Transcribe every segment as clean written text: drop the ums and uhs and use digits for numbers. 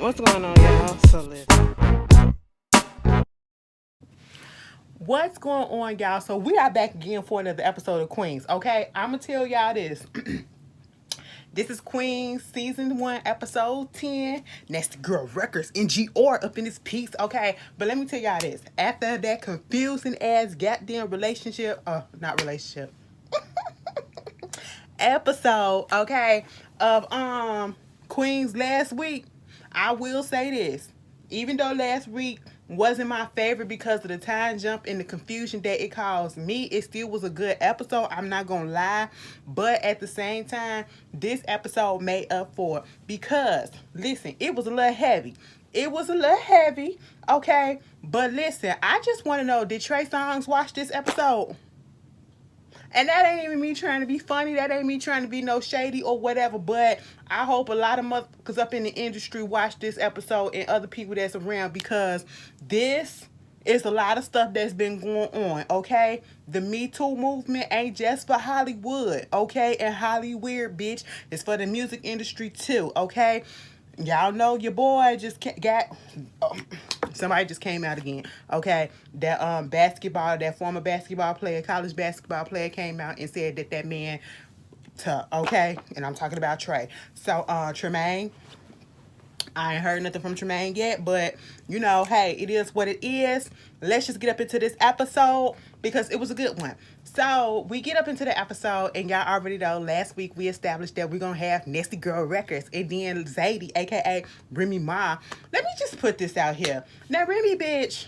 What's going on, y'all? So listen. What's going on, y'all? So we are back again for another episode of Queens. Okay, I'm gonna tell y'all this. This is Queens season 1, episode 10. Nasty Girl Records NGR up in this piece. Okay, but let me tell y'all this. After that confusing ass goddamn not relationship episode, okay, of Queens last week, I will say this. Even though last week wasn't my favorite because of the time jump and the confusion that it caused me, it still was a good episode. I'm not gonna lie. But at the same time, this episode made up for it. Because, listen, it was a little heavy. It was a little heavy, okay? But listen, I just want to know, did Trey Songz watch this episode? And that ain't even me trying to be funny. That ain't me trying to be no shady or whatever. But I hope a lot of motherfuckers up in the industry watch this episode and other people that's around, because this is a lot of stuff that's been going on, okay? The Me Too movement ain't just for Hollywood, okay? And Hollywood, bitch, it's for the music industry too, okay? Y'all know your boy just got... somebody just came out again, okay? That that former basketball player, college basketball player, came out and said that man, okay? And I'm talking about Trey. So, Tremaine, I ain't heard nothing from Tremaine yet, but, you know, hey, it is what it is. Let's just get up into this episode because it was a good one. So, we get up into the episode, and y'all already know, last week we established that we're going to have Nasty Girl Records, and then Zadie, a.k.a. Remy Ma. Let me just put this out here. Now, Remy, bitch,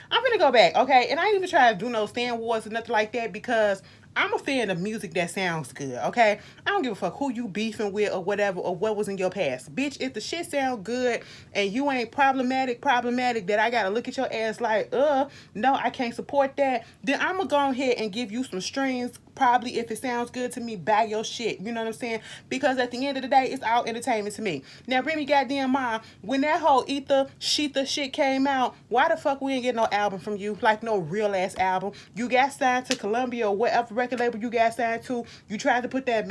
I'm gonna go back, okay? And I ain't even try to do no stand wars or nothing like that, because I'm a fan of music that sounds good, okay? I don't give a fuck who you beefing with or whatever, or what was in your past. Bitch, if the shit sound good and you ain't problematic that I gotta look at your ass like, no, I can't support that, then I'm gonna go ahead and give you some strings. Probably, if it sounds good to me, buy your shit. You know what I'm saying? Because at the end of the day, it's all entertainment to me. Now, Remy goddamn Ma, when that whole Sheetha shit came out, why the fuck we ain't get no album from you? Like, no real ass album. You got signed to Columbia or whatever record label you got signed to. You tried to put that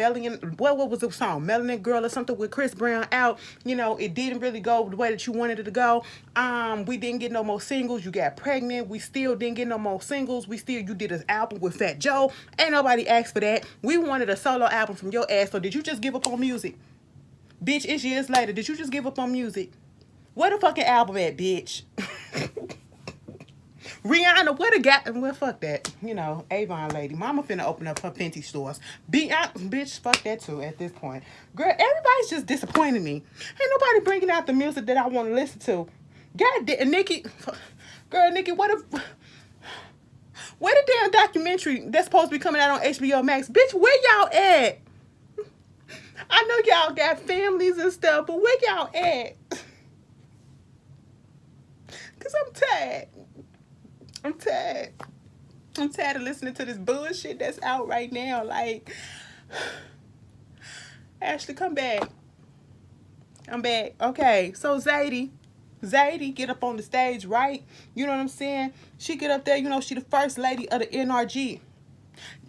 what was the song? Melanin Girl or something with Chris Brown out. You know, it didn't really go the way that you wanted it to go. We didn't get no more singles. You got pregnant. We still didn't get no more singles. You did an album with Fat Joe. Ain't nobody asked for that. We wanted a solo album from your ass. So did you just give up on music? Bitch, it's years later. Did you just give up on music? Where the fucking album at, bitch? Rihanna, where the well, fuck that. You know, Avon lady. Mama finna open up her Fenty stores. Bitch, fuck that too at this point. Girl, everybody's just disappointing me. Ain't nobody bringing out the music that I want to listen to. God damn, Nikki. Girl, Nikki, where the damn documentary that's supposed to be coming out on HBO Max? Bitch, where y'all at? I know y'all got families and stuff, but where y'all at? Because I'm tired. I'm tired of listening to this bullshit that's out right now. Like, Ashley, come back. I'm back. Okay, so Zadie, get up on the stage, right? You know what I'm saying? She get up there, you know, she the first lady of the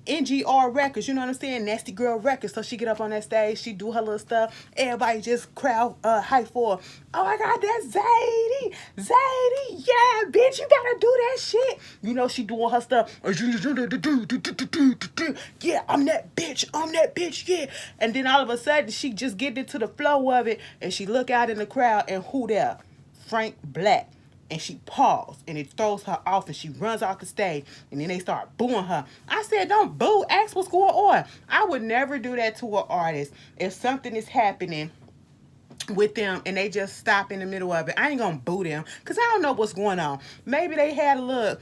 NGR Records, you know what I'm saying? Nasty Girl Records. So she get up on that stage, she do her little stuff. Everybody just crowd hype for her. Oh my God, that's Zadie. Yeah, bitch, you gotta do that shit. You know, she doing her stuff. Yeah, I'm that bitch, yeah. And then all of a sudden, she just get into the flow of it, and she look out in the crowd, and who there? Frank Black. And she paused, and it throws her off, and she runs off the stage, and then they start booing her. I said, don't boo, ask what's going on. I would never do that to an artist. If something is happening with them and they just stop in the middle of it, I ain't gonna boo them, because I don't know what's going on. Maybe they had a look,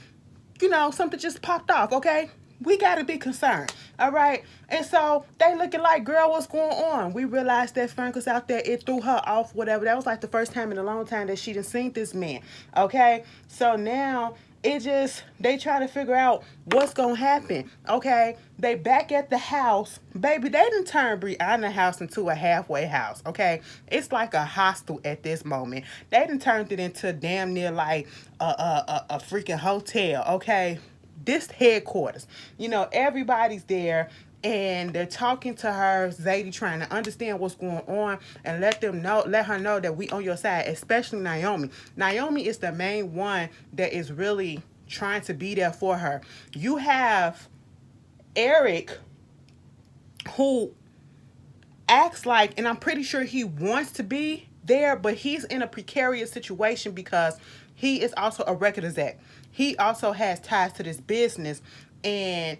you know, something just popped off, okay? We gotta be concerned, all right? And so they looking like, girl, what's going on? We realized that Frank was out there. It threw her off, whatever. That was like the first time in a long time that she done seen this man, okay? So now they try to figure out what's gonna happen, okay? They back at the house. Baby, they done turned Brianna's house into a halfway house, okay? It's like a hostel at this moment. They done turned it into damn near like a freaking hotel, okay? This headquarters, you know, everybody's there, and they're talking to her, Zadie, trying to understand what's going on and let her know that we on your side, especially Naomi. Naomi is the main one that is really trying to be there for her. You have Eric, who acts like, and I'm pretty sure he wants to be there, but he's in a precarious situation because he is also a record exec. He also has ties to this business, and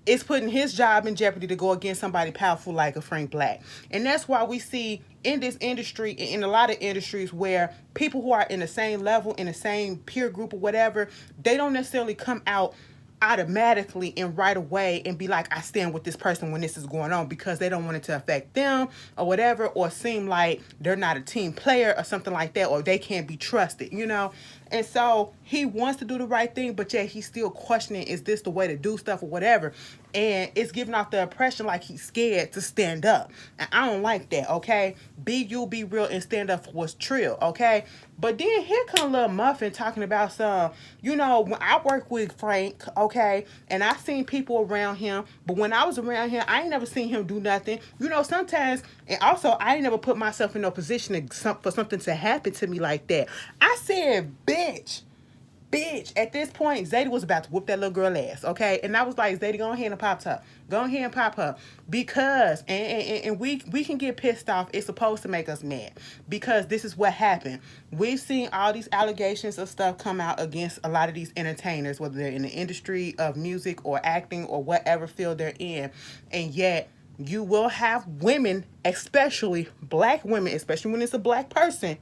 it's putting his job in jeopardy to go against somebody powerful like a Frank Black. And that's why we see in this industry, in a lot of industries, where people who are in the same level, in the same peer group or whatever, they don't necessarily come out automatically and right away and be like, I stand with this person when this is going on, because they don't want it to affect them or whatever, or seem like they're not a team player or something like that, or they can't be trusted, And so he wants to do the right thing, but yet he's still questioning, is this the way to do stuff or whatever? And it's giving off the impression like he's scared to stand up. And I don't like that, okay? Be you, be real, and stand up for what's true, okay? But then here come little Muffin talking about when I work with Frank, okay, and I seen people around him, but when I was around him, I ain't never seen him do nothing. Sometimes, and also, I ain't never put myself in no position for something to happen to me like that. I said, bitch. At this point, Zadie was about to whoop that little girl ass, okay? And I was like, Zadie, go ahead and pop her. Go ahead and pop her. Because, and we can get pissed off. It's supposed to make us mad. Because this is what happened. We've seen all these allegations of stuff come out against a lot of these entertainers, whether they're in the industry of music or acting or whatever field they're in. And yet, you will have women, especially black women, especially when it's a black person,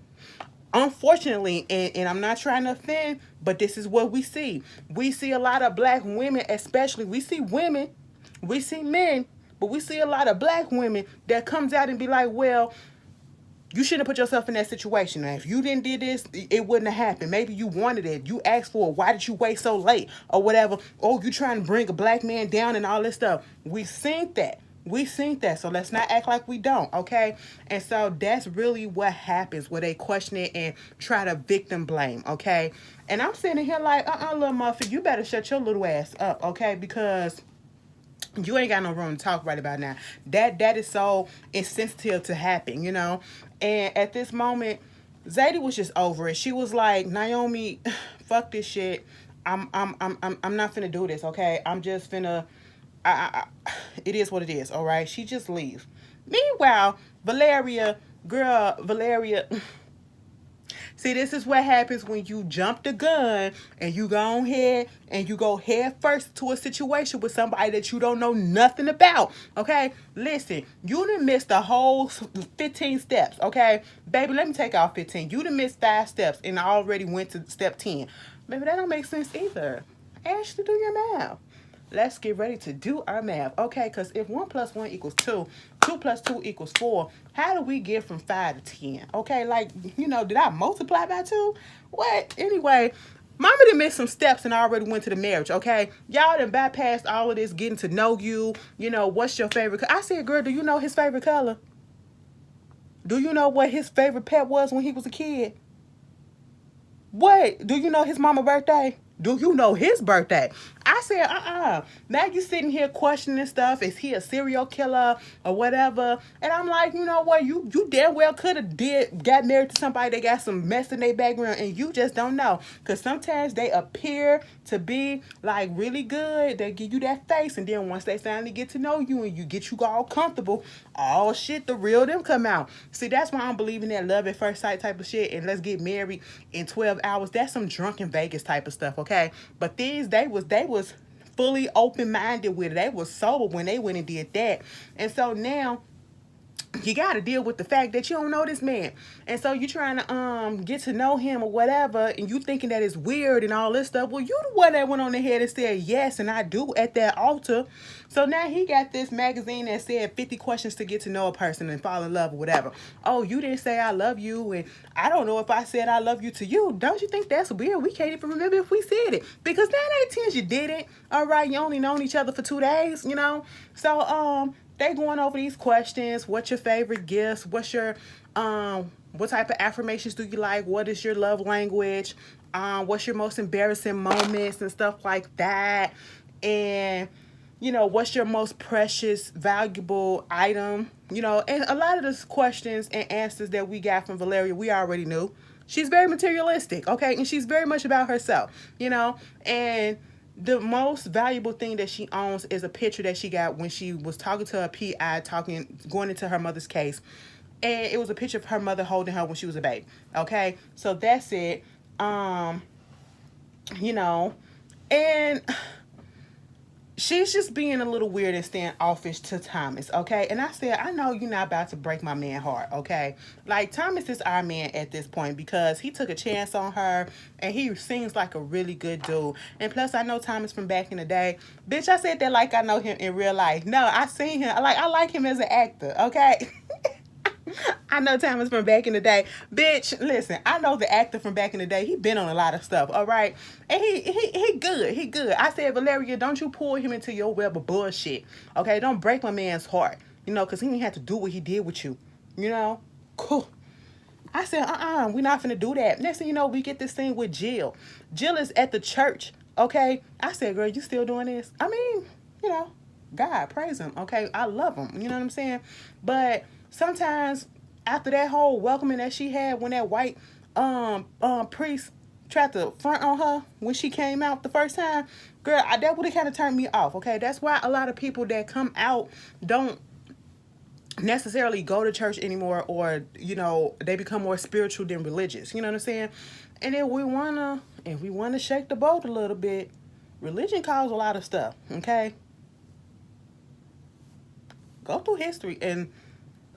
unfortunately, and I'm not trying to offend, but this is what we see. We see a lot of black women, especially. We see women, we see men, but we see a lot of black women that comes out and be like, well, you shouldn't have put yourself in that situation. Now, if you didn't do this, it wouldn't have happened. Maybe you wanted it. You asked for it. Why did you wait so late? Or whatever. Oh, you trying to bring a black man down and all this stuff. We seen that. So let's not act like we don't, okay? And so that's really what happens, where they question it and try to victim blame, okay? And I'm sitting here like, little Muffin, you better shut your little ass up, okay? Because you ain't got no room to talk right about now. That is so insensitive to happen, And at this moment, Zadie was just over it. She was like, Naomi, fuck this shit. I'm not finna do this, okay? I'm just finna. It is what it is, all right? She just leaves. Meanwhile, Valeria, see, this is what happens when you jump the gun and you go ahead and you go head first to a situation with somebody that you don't know nothing about, okay? Listen, you done missed the whole 15 steps, okay? Baby, let me take out 15. You done missed 5 steps and I already went to step 10. Baby, that don't make sense either. Ashley, do your math. Let's get ready to do our math. Okay, because if 1 plus 1 equals 2, 2 plus 2 equals 4, how do we get from 5 to 10? Okay, did I multiply by 2? What? Anyway, Mama done missed some steps and already went to the marriage, okay? Y'all done bypassed all of this, getting to know you. What's your favorite color? I said, girl, do you know his favorite color? Do you know what his favorite pet was when he was a kid? What? Do you know his mama's birthday? Do you know his birthday? I said, Now you sitting here questioning stuff. Is he a serial killer or whatever? And I'm like, you know what? You damn well could have got married to somebody that got some mess in their background and you just don't know. Because sometimes they appear to be like really good. They give you that face, and then once they finally get to know you and you get you all comfortable, all shit, the real them come out. See, that's why I'm believing that love at first sight type of shit and let's get married in 12 hours. That's some drunken Vegas type of stuff, okay? But these, they was fully open-minded with it. They was sober when they went and did that. And so now you got to deal with the fact that you don't know this man. And so you trying to get to know him or whatever, and you thinking that it's weird and all this stuff. Well, you the one that went on ahead and said yes, and I do at that altar. So now he got this magazine that said 50 questions to get to know a person and fall in love or whatever. Oh, you didn't say I love you, and I don't know if I said I love you to you. Don't you think that's weird? We can't even remember if we said it. Because 9 out of 10 you didn't. All right, you only known each other for 2 days, So, they going over these questions. What's your favorite gifts? What's your what type of affirmations do you like? What is your love language? What's your most embarrassing moments and stuff like that? And what's your most precious, valuable item? And a lot of the questions and answers that we got from Valeria, we already knew. She's very materialistic, okay? And she's very much about herself, And the most valuable thing that she owns is a picture that she got when she was talking to her PI, going into her mother's case. And it was a picture of her mother holding her when she was a baby, okay? So that's it. And she's just being a little weird and standoffish to Thomas, okay? And I said, I know you're not about to break my man heart, okay? Like, Thomas is our man at this point because he took a chance on her and he seems like a really good dude. And plus, I know Thomas from back in the day. Bitch, I said that like I know him in real life. No, I seen him. I like him as an actor, okay? I know Thomas from back in the day. Bitch, listen, I know the actor from back in the day. He been on a lot of stuff, all right? And he good. He good. I said, Valeria, don't you pull him into your web of bullshit, okay? Don't break my man's heart, because he didn't have to do what he did with you, Cool. I said, we're not finna do that. Next thing you know, we get this thing with Jill. Jill is at the church, okay? I said, girl, you still doing this? I mean, God, praise him, okay? I love him, you know what I'm saying? But sometimes after that whole welcoming that she had when that white priest tried to front on her when she came out the first time, girl, that would have kind of turned me off, okay? That's why a lot of people that come out don't necessarily go to church anymore, or they become more spiritual than religious, you know what I'm saying? And if we wanna shake the boat a little bit, religion caused a lot of stuff, okay? Go through history, and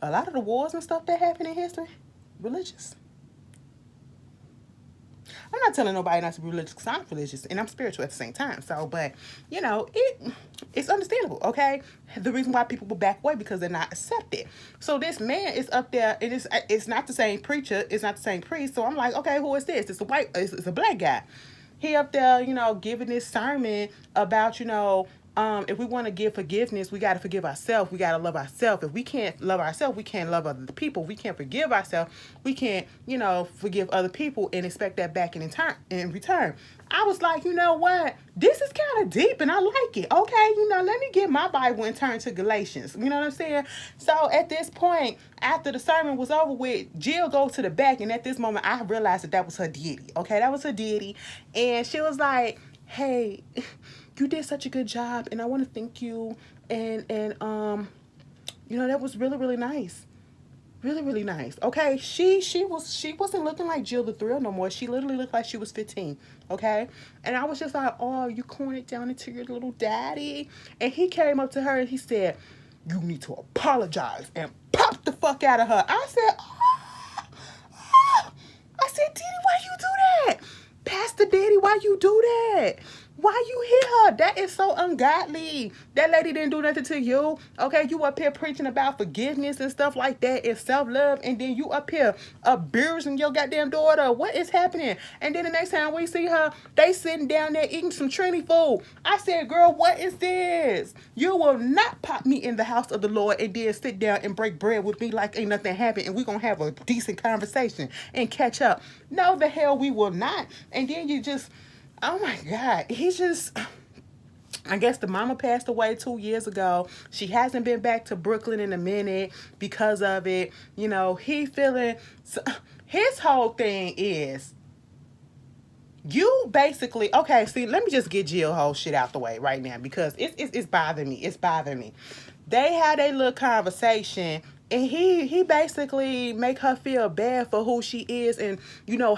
a lot of the wars and stuff that happen in history, religious. I'm not telling nobody not to be religious because I'm religious and I'm spiritual at the same time. So, but, it's understandable, okay? The reason why people will back away because they're not accepted. So this man is up there, and it's not the same preacher, it's not the same priest. So I'm like, okay, who is this? It's a black guy. He up there, giving this sermon about, if we want to give forgiveness, we got to forgive ourselves. We got to love ourselves. If we can't love ourselves, we can't love other people. We can't forgive ourselves. We can't, forgive other people and expect that back in return. I was like, you know what? This is kind of deep and I like it. Okay, let me get my Bible and turn to Galatians. You know what I'm saying? So at this point, after the sermon was over with, Jill goes to the back, and at this moment, I realized that was her deity. Okay, that was her deity. And she was like, hey, you did such a good job, and I want to thank you, and that was really, really nice. Really, really nice. Okay, she wasn't looking like Jill the Thrill no more. She literally looked like she was 15. Okay, and I was just like, oh, you cornered down into your little daddy. And he came up to her and he said, you need to apologize, and popped the fuck out of her. I said, I said, Diddy, why you do that? Pastor Diddy, why you do that? Why you hit her? That is so ungodly. That lady didn't do nothing to you. Okay, you up here preaching about forgiveness and stuff like that and self-love, and then you up here abusing your goddamn daughter. What is happening? And then the next time we see her, they sitting down there eating some Trini food. I said, girl, what is this? You will not pop me in the house of the Lord and then sit down and break bread with me like ain't nothing happened, and we gonna have a decent conversation and catch up. No, the hell we will not. And then you just... Oh my God, I guess the mama passed away 2 years ago. She hasn't been back to Brooklyn in a minute because of it. He feeling, his whole thing is, you basically, okay, see, let me just get Jill whole shit out the way right now because it's bothering me. It's bothering me. They had a little conversation, and he basically make her feel bad for who she is and,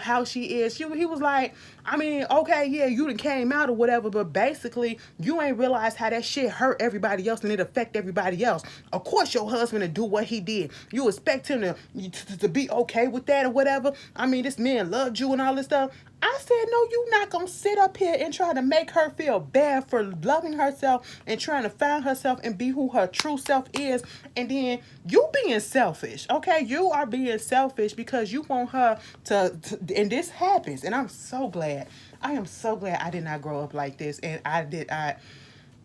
how she is. He was like, I mean, okay, yeah, you done came out or whatever, but basically, you ain't realized how that shit hurt everybody else and it affect everybody else. Of course, your husband to do what he did. You expect him to be okay with that or whatever. I mean, this man loved you and all this stuff. I said, no, you not going to sit up here and try to make her feel bad for loving herself and trying to find herself and be who her true self is. And then you being selfish, okay? You are being selfish because you want her to and this happens. And I'm so glad. I am so glad I did not grow up like this. And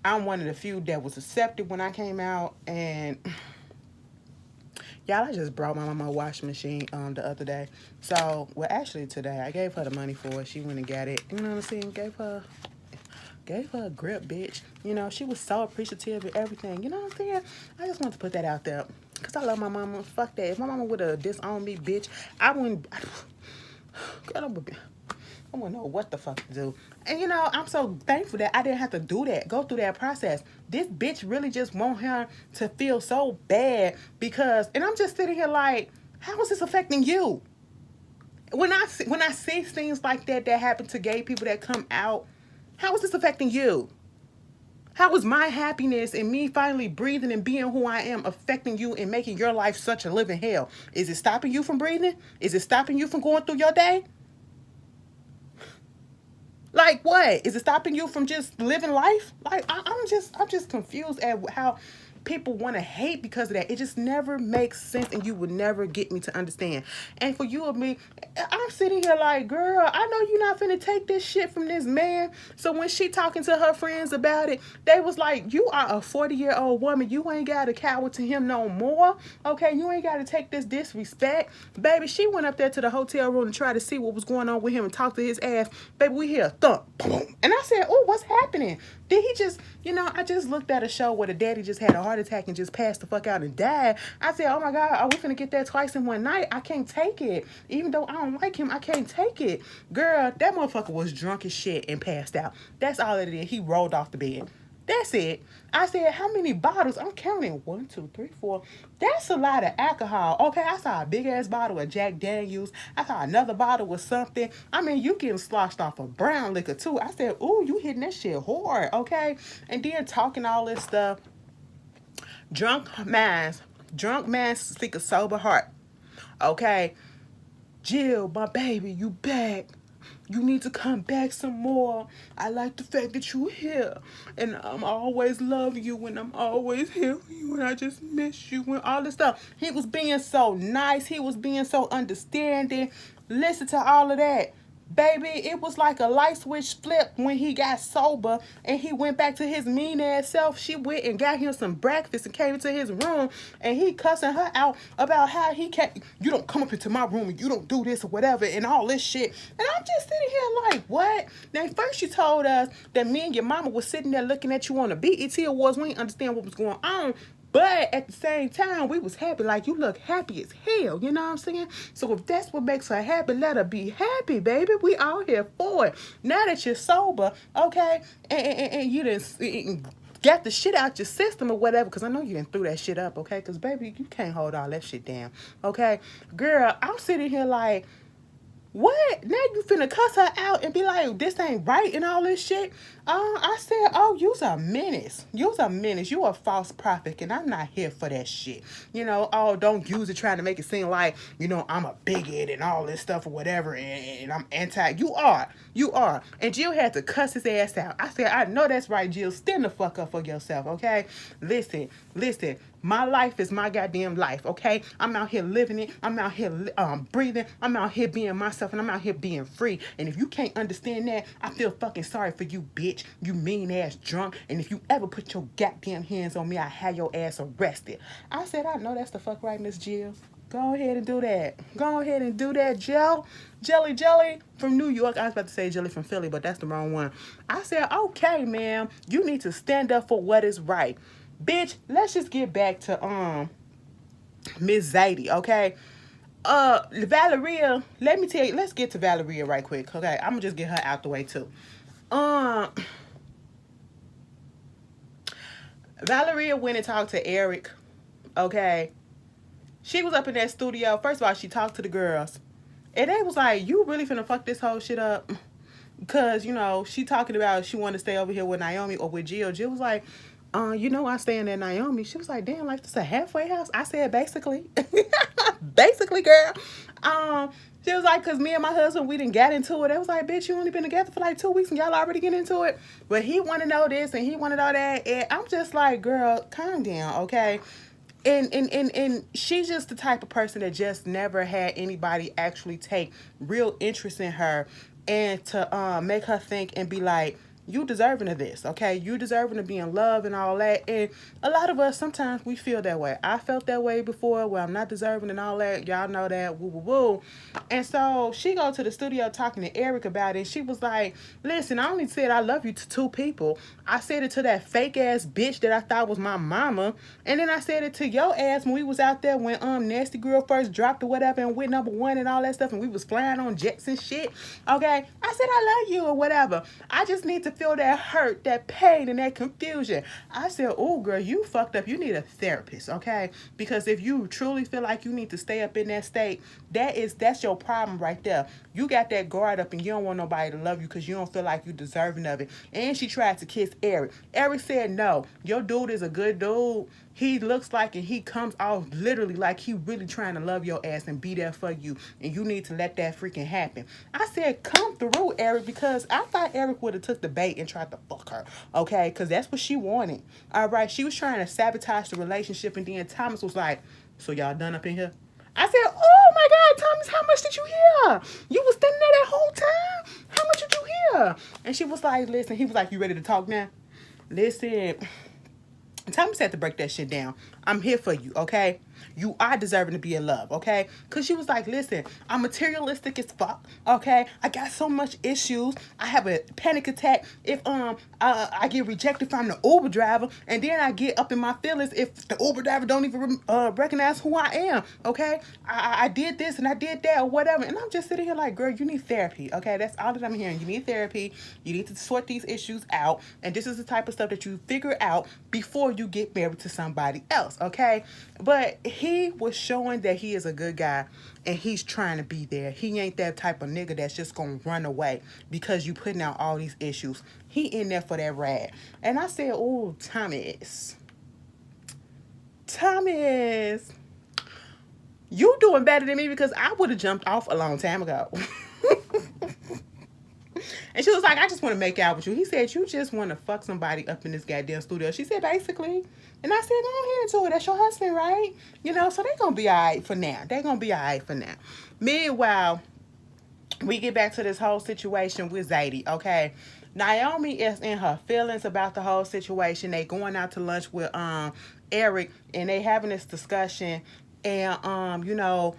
I'm one of the few that was accepted when I came out. And... y'all, I just brought my mama a washing machine the other day. So, well, actually today, I gave her the money for it. She went and got it. You know what I'm saying? Gave her gave her a grip, bitch. You know, she was so appreciative of everything. You know what I'm saying? I just want to put that out there. Because I love my mama. Fuck that. If my mama would have disowned me, bitch, I wouldn't... God, I wouldn't know what the fuck to do. And you know, I'm so thankful that I didn't have to do that, go through that process. This bitch really just want her to feel so bad because, and I'm just sitting here like, how is this affecting you? When I see things like that happen to gay people that come out, how is this affecting you? How is my happiness and me finally breathing and being who I am affecting you and making your life such a living hell? Is it stopping you from breathing? Is it stopping you from going through your day? Like what? Is it stopping you from just living life? Like I'm just confused at how people want to hate because of that. It just never makes sense, and you would never get me to understand. And for you and me, I'm sitting here like, girl, I know you're not finna take this shit from this man. So when she talking to her friends about it, they was like, you are a 40-year-old woman. You ain't got to cower to him no more. Okay, you ain't got to take this disrespect. Baby, she went up there to the hotel room to try to see what was going on with him and talk to his ass. Baby, we hear a thump. Boom. And I said, oh, what's happening? Did he just, I just looked at a show where the daddy just had a heart attack and just passed the fuck out and died. I said, oh my God, are we finna get that twice in one night? I can't take it. Even though I don't like him, I can't take it. Girl, that motherfucker was drunk as shit and passed out. That's all it did. He rolled off the bed. That's it. I said, how many bottles? I'm counting 1, 2, 3, 4. That's a lot of alcohol. Okay, I saw a big ass bottle of Jack Daniels. I saw another bottle with something. I mean, you getting sloshed off of brown liquor too. I said, ooh, you hitting that shit hard. Okay, and then talking all this stuff. Drunk minds seek a sober heart. Okay, Jill, my baby, you back. You need to come back some more. I like the fact that you're here. And I'm always love you and I'm always here for you and I just miss you and all this stuff. He was being so nice. He was being so understanding. Listen to all of that. Baby, it was like a light switch flipped when he got sober and he went back to his mean ass self. She went and got him some breakfast and came into his room and he cussing her out about how he can't, you don't come up into my room and you don't do this or whatever and all this shit. And I'm just sitting here like, what? Now, first you told us that me and your mama was sitting there looking at you on the BET Awards. We didn't understand what was going on. But at the same time, we was happy. Like, you look happy as hell. You know what I'm saying? So if that's what makes her happy, let her be happy, baby. We all here for it. Now that you're sober, okay, and you didn't get the shit out your system or whatever, because I know you didn't threw that shit up, okay? Because, baby, you can't hold all that shit down, okay? Girl, I'm sitting here like, what? Now you finna cuss her out and be like, this ain't right and all this shit? I said, oh, you's a menace. You's a menace. You a false prophet, and I'm not here for that shit. Oh, don't use it trying to make it seem like, I'm a bigot and all this stuff or whatever, and I'm anti. You are. You are. And Jill had to cuss his ass out. I said, I know that's right, Jill. Stand the fuck up for yourself, okay? Listen. My life is my goddamn life, okay? I'm out here living it. I'm out here breathing. I'm out here being myself, and I'm out here being free. And if you can't understand that, I feel fucking sorry for you, bitch. You mean ass drunk. And if you ever put your goddamn hands on me, I have your ass arrested. I said, I know that's the fuck right, Miss Jill. Go ahead and do that. Go ahead and do that, Jelly from New York. I was about to say Jelly from Philly, but that's the wrong one. I said, okay, ma'am, you need to stand up for what is right. Bitch, let's just get back to Miss Zadie, okay? Valeria, let me tell you, let's get to Valeria right quick, okay? I'm gonna just get her out the way too. Valeria went and talked to Eric, okay? She was up in that studio. First of all, she talked to the girls. And they was like, you really finna fuck this whole shit up? Because, she talking about she wanted to stay over here with Naomi or with Jill. Jill was like, I staying at Naomi. She was like, damn, like this a halfway house? I said, basically. Basically, girl. She was like, because me and my husband, we didn't get into it. It was like, bitch, you only been together for like 2 weeks and y'all already get into it. But he want to know this and he wanted all that. And I'm just like, girl, calm down, okay? And she's just the type of person that just never had anybody actually take real interest in her and to make her think and be like, you deserving of this, okay? You deserving to be in love and all that. And a lot of us, sometimes we feel that way. I felt that way before, where I'm not deserving and all that. Y'all know that, woo, woo, woo. And so she go to the studio talking to Eric about it. She was like, listen, I only said I love you to two people. I said it to that fake ass bitch that I thought was my mama. And then I said it to your ass when we was out there when Nasty Girl first dropped or whatever and went #1 and all that stuff, and we was flying on jets and shit. Okay? I said I love you or whatever. I just need to feel that hurt, that pain, and that confusion. I said, oh girl, you fucked up. You need a therapist, okay? Because if you truly feel like you need to stay up in that state, that's your problem right there. You got that guard up and you don't want nobody to love you because you don't feel like you deserving of it. And she tried to kiss Eric. Eric said no. Your dude is a good dude. He looks like, and he comes off literally like he really trying to love your ass and be there for you. And you need to let that freaking happen. I said, come through, Eric, because I thought Eric would have took the bait and tried to fuck her. Okay? Because that's what she wanted. All right? She was trying to sabotage the relationship. And then Thomas was like, so y'all done up in here? I said, oh my God, Thomas, how much did you hear? You was standing there that whole time? How much did you hear? And she was like, listen, he was like, you ready to talk now? Listen, Thomas had to break that shit down. I'm here for you, okay? You are deserving to be in love, okay? Because she was like, listen, I'm materialistic as fuck, okay? I got so much issues. I have a panic attack if I get rejected from the Uber driver, and then I get up in my feelings if the Uber driver don't even recognize who I am, okay? I did this and I did that or whatever, and I'm just sitting here like, girl, you need therapy, okay? That's all that I'm hearing. You need therapy. You need to sort these issues out, and this is the type of stuff that you figure out before you get married to somebody else, okay? But he was showing that he is a good guy and he's trying to be there. He ain't that type of nigga that's just gonna run away because you putting out all these issues. He in there for that rad. And I said, oh, Thomas, you doing better than me because I would have jumped off a long time ago. And she was like, I just want to make out with you. He said, you just want to fuck somebody up in this goddamn studio. She said, basically. And I said, go ahead and do it. That's your husband, right? You know, so they're going to be all right for now. They're going to be all right for now. Meanwhile, we get back to this whole situation with Zadie, okay? Naomi is in her feelings about the whole situation. They going out to lunch with Eric, and they having this discussion. And, you know,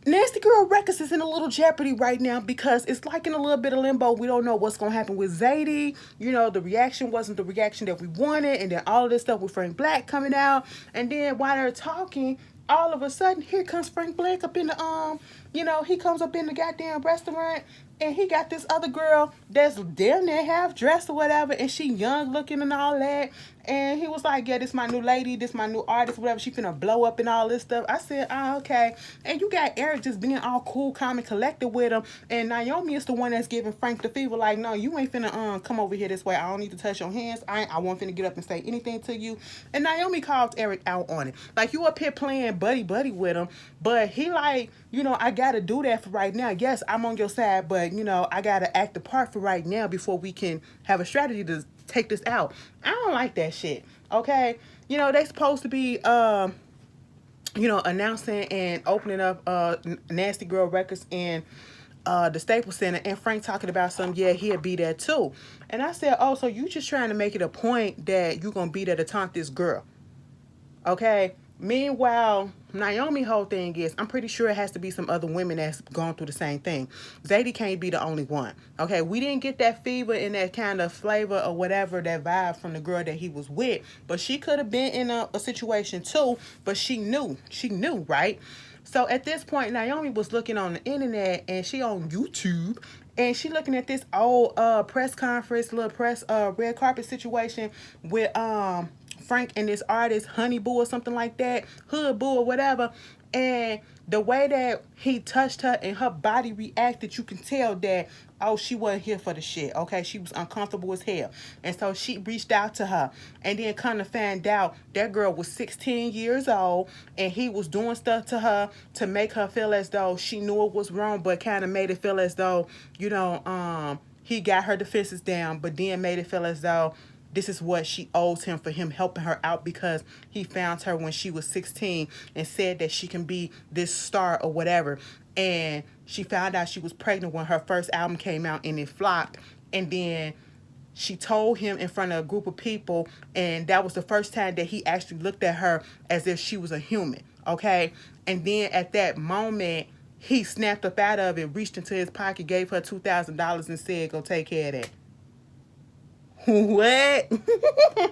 Nasty Girl Records is in a little jeopardy right now because it's like in a little bit of limbo. We don't know what's going to happen with Zadie. You know, the reaction wasn't the reaction that we wanted. And then all of this stuff with Frank Black coming out. And then while they're talking, all of a sudden, here comes Frank Black up in the, you know, he comes up in the goddamn restaurant. And he got this other girl that's damn near half dressed or whatever. And she young looking and all that. And he was like, yeah, this my new lady. This my new artist, whatever. She finna blow up and all this stuff. I said, oh, okay. And you got Eric just being all cool, calm, and collected with him. And Naomi is the one that's giving Frank the fever. Like, no, you ain't finna come over here this way. I don't need to touch your hands. I won't finna get up and say anything to you. And Naomi calls Eric out on it. Like, you up here playing buddy with him. But he like, you know, I gotta do that for right now. Yes, I'm on your side, but, you know, I gotta act the part for right now before we can have a strategy to take this out. I don't like that shit, okay? You know, they supposed to be, you know, announcing and opening up Nasty Girl Records in the Staples Center, and Frank talking about yeah, he'll be there too. And I said, oh, so you just trying to make it a point that you're gonna be there to taunt this girl, okay? Meanwhile, Naomi whole thing is, I'm pretty sure it has to be some other women that's gone through the same thing. Zadie can't be the only one. Okay, we didn't get that fever and that kind of flavor or whatever, that vibe from the girl that he was with. But she could have been in a situation too, but she knew, right? So at this point, Naomi was looking on the internet and she on YouTube. And she looking at this old press conference, little press red carpet situation with Frank and this artist, Honey Boo or something like that, Hood Boo or whatever. And the way that he touched her and her body reacted, you can tell that, oh, she wasn't here for the shit, okay? She was uncomfortable as hell. And so she reached out to her. And then kind of found out that girl was 16 years old and he was doing stuff to her to make her feel as though she knew it was wrong, but kind of made it feel as though, you know, he got her defenses down, but then made it feel as though this is what she owes him for him helping her out because he found her when she was 16 and said that she can be this star or whatever. And she found out she was pregnant when her first album came out and it flopped. And then she told him in front of a group of people, and that was the first time that he actually looked at her as if she was a human, okay? And then at that moment, he snapped up out of it, reached into his pocket, gave her $2,000 and said, go take care of that. What?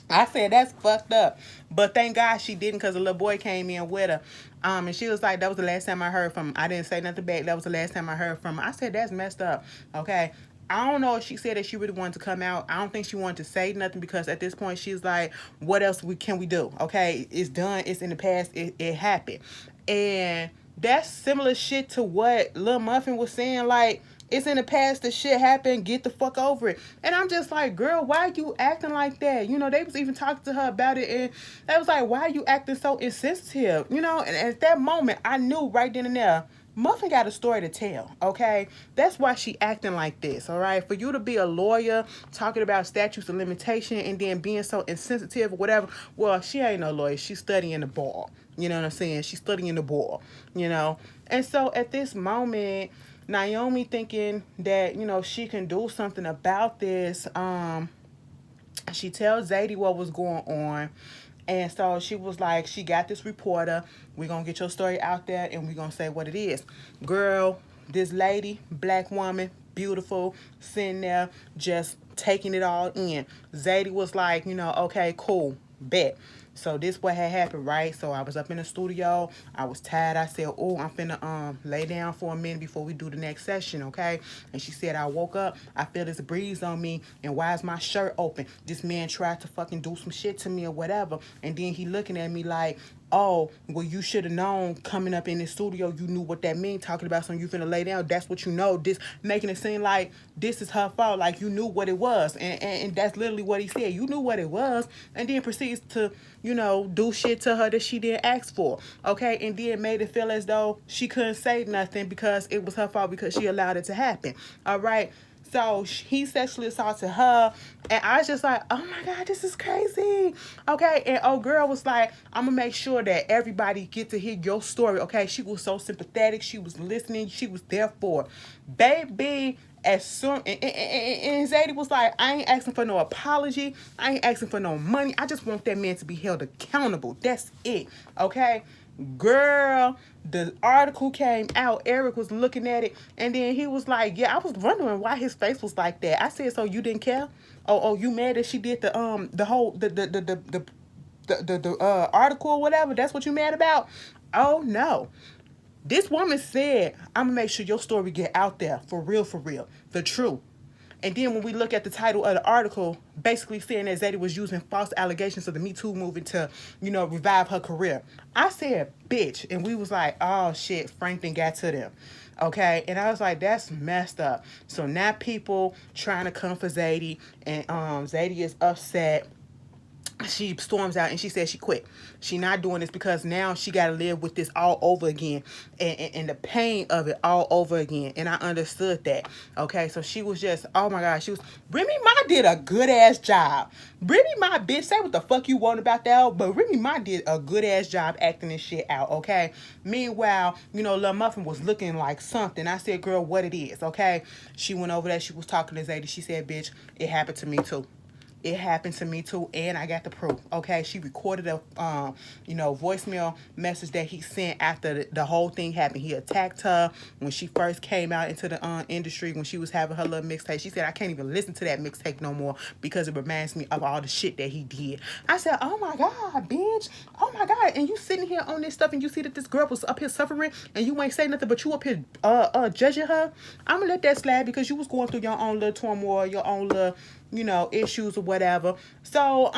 I said, that's fucked up. But thank God she didn't, because the little boy came in with her. And she was like, that was the last time I heard from him. I didn't say nothing back. That was the last time I heard from him. I said, that's messed up. Okay. I don't know if she said that she really wanted to come out. I don't think she wanted to say nothing, because at this point she's like, what else can we do? Okay. It's done. It's in the past. It happened. And that's similar shit to what Lil Muffin was saying. Like, it's in the past, the shit happened, get the fuck over it. And I'm just like, girl, why are you acting like that? You know, they was even talking to her about it, and they was like, why are you acting so insensitive? You know, and at that moment, I knew right then and there, Muffin got a story to tell, okay? That's why she acting like this, all right? For you to be a lawyer talking about statutes of limitation and then being so insensitive or whatever, well, she ain't no lawyer. She's studying the ball. You know what I'm saying? She's studying the ball, you know? And so at this moment, Naomi thinking that, you know, she can do something about this. She tells Zadie what was going on. And so she was like, she got this reporter. We're going to get your story out there and we're going to say what it is. Girl, this lady, black woman, beautiful, sitting there just taking it all in. Zadie was like, you know, okay, cool, bet. So this what had happened, right? So I was up in the studio. I was tired. I said, oh, I'm finna lay down for a minute before we do the next session, okay? And she said, I woke up. I feel this breeze on me. And why is my shirt open? This man tried to fucking do some shit to me or whatever. And then he looking at me like, oh, well, you should have known coming up in the studio, you knew what that mean, talking about something you finna lay down. That's what you know. This making it seem like this is her fault, like you knew what it was. And that's literally what he said. You knew what it was. And then proceeds to, you know, do shit to her that she didn't ask for. Okay? And then made it feel as though she couldn't say nothing because it was her fault because she allowed it to happen. All right? So he sexually assaulted her, and I was just like, oh my God, this is crazy. Okay, and old girl was like, I'm gonna make sure that everybody get to hear your story. Okay, she was so sympathetic. She was listening. She was there for it. Baby. As soon and Zadie was like, I ain't asking for no apology. I ain't asking for no money. I just want that man to be held accountable. That's it. Okay. Girl, the article came out. Eric was looking at it, and then he was like, yeah, I was wondering why his face was like that. I said, so you didn't care? Oh, you mad that she did the whole the article or whatever? That's what you mad about? Oh no. This woman said, I'm going to make sure your story get out there for real, the truth. And then when we look at the title of the article, basically saying that Zadie was using false allegations of the Me Too movement to, you know, revive her career. I said, bitch. And we was like, oh, shit, Frank done got to them. Okay? And I was like, that's messed up. So now people trying to come for Zadie, and Zadie is upset. She storms out and she says she quit. She not doing this because now she got to live with this all over again, and the pain of it all over again. And I understood that. Okay, so she was just, oh my God, she was, Remy Ma did a good ass job. Remy Ma, bitch, say what the fuck you want about that, but Remy Ma did a good ass job acting this shit out. Okay, meanwhile, you know, Lil Muffin was looking like something. I said, girl, what it is? Okay, she went over there, she was talking to Zadie. She said, bitch, it happened to me too. It happened to me too, and I got the proof. Okay, she recorded a, voicemail message that he sent after the whole thing happened. He attacked her when she first came out into the industry, when she was having her little mixtape. She said, I can't even listen to that mixtape no more because it reminds me of all the shit that he did. I said, oh my God, bitch. Oh my God. And you sitting here on this stuff and you see that this girl was up here suffering and you ain't say nothing, but you up here judging her. I'm gonna let that slide because you was going through your own little turmoil, your own little, issues or whatever. So,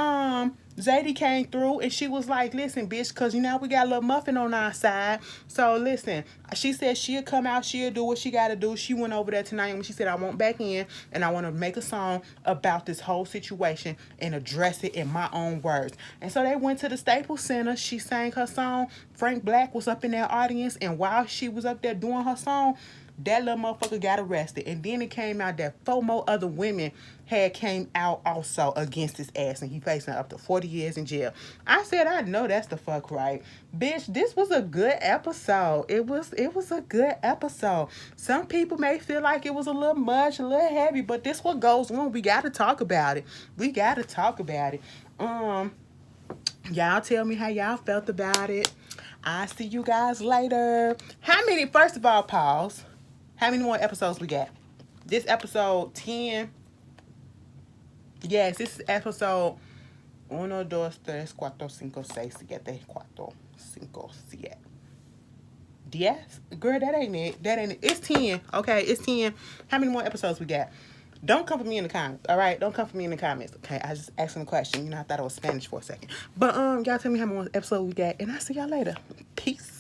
Zadie came through and she was like, listen, bitch, because we got a little Muffin on our side. So, listen, she said she'll come out, she'll do what she got to do. She went over there tonight and she said, I want back in and I want to make a song about this whole situation and address it in my own words. And so they went to the Staples Center. She sang her song. Frank Black was up in that audience, and while she was up there doing her song, That little motherfucker got arrested. And then it came out that 4 more other women had came out also against his ass, and he facing up to 40 years in jail. I said, I know that's the fuck right. Bitch, this was a good episode. It was a good episode. Some people may feel like it was a little much, a little heavy, but this what goes on. We gotta talk about it. We gotta talk about it. Y'all tell me how y'all felt about it. I'll see you guys later. First of all, pause. How many more episodes we got? This episode 10. Yes, this is episode 1, 2, 3, 4, 5, 6, 7, 4, 5, 7. Yes? Girl, that ain't it. That ain't it. It's 10. Okay, it's 10. How many more episodes we got? Don't come for me in the comments, all right? Don't come for me in the comments, okay? I was just asking a question. You know, I thought it was Spanish for a second. But y'all tell me how many more episodes we got, and I'll see y'all later. Peace.